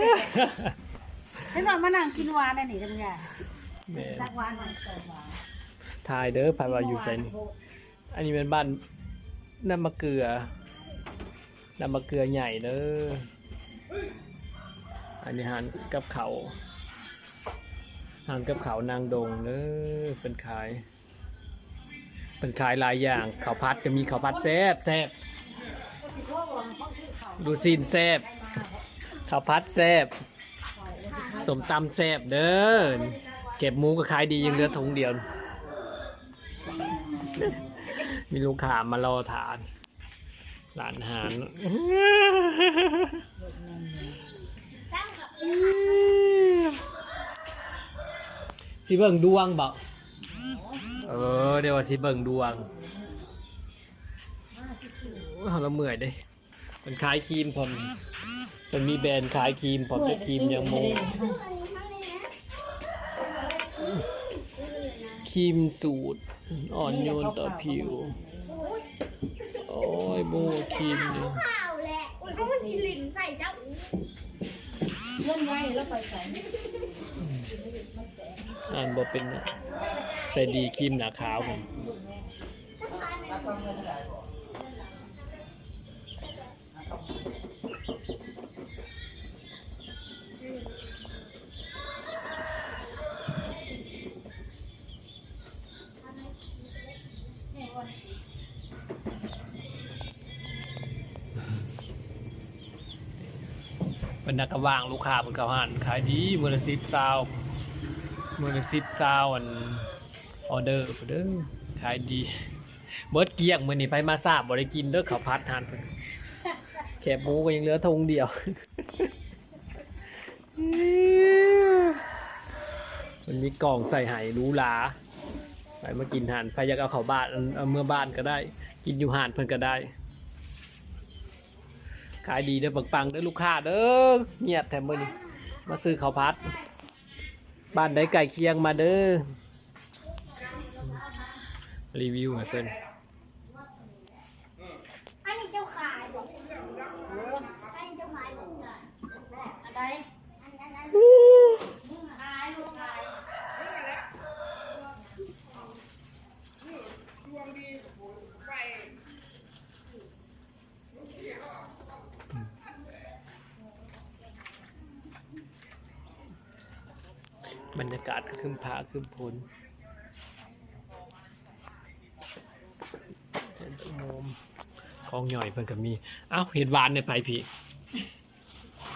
เลยฉันว่ามานั่งกินหวานนี่ทำไงตักหวานหน่อยทายเด้อพาว่าอยู่ไสนี่อันนี้เป็นบ้านน้ำมะเกลือใหญ่เด้ออันนี้หารกับเขานางดงเด้อเป็นขายหลายอย่างข้าวผัดก็มีข้าวผัดแซ่บดูซีนแซ่บข้าวผัดแซ่บสมตำแซ่บเด้อเก็บหมูก็ขายดียังเหลือถุงเดียวมีลูกค้ามารอทานร้านอาหารสิเบิ่งดวงบ่เดี๋ยวว่าสิเบิ่งดวงเราเมื่อยเด้มันขายครีมผมมันมีแบรนด์ขายครีมผมได้ครีมยังโมครีมสูตรอ่อนโยนต่อผิวโอ้ยโบครีมเนี่ยก็มันชิลินใส่เจ้าเล่นไงแล้วไปใส่อ่านบ่เป็นนะใส่ดีครีมหนาขาวผมเป็นนักว่างลูกค้าเป็นเขาหันขายดีมื้อละ10 20มื้อละ10 20อันออเดอร์เด้อขายดีเบิดเกลี้ยงมื้อนี้ไปมาทราบบ่ได้กินเด้อข้าวผัดทานเพิ่นแคบหมูก็ยังเหลือถุงเดียวมันมีกล่องใส่ไหหรูหราไปมากินหานใครอยากเอาเข้าบ้านเอาเมื่อบ้านก็ได้กินอยู่หานเพิ่นก็ได้ขายดีเด้อปังๆเด้อลูกค้าเด้อเงียบแถมมื้อนี้มาซื้อข้าวผัดบ้านใดไก่เคียงมาเด้อรีวิวให้เพิ่นอันนี้เจ้าขายบอกอันนี้เจ้าขายบอกอะไรอันขายลูกขายบรรยากาศก็คึมฟ้าคึมฝนของหน่อยเพิ่นก็มีเอ้าเห็ดหวานในไผพี่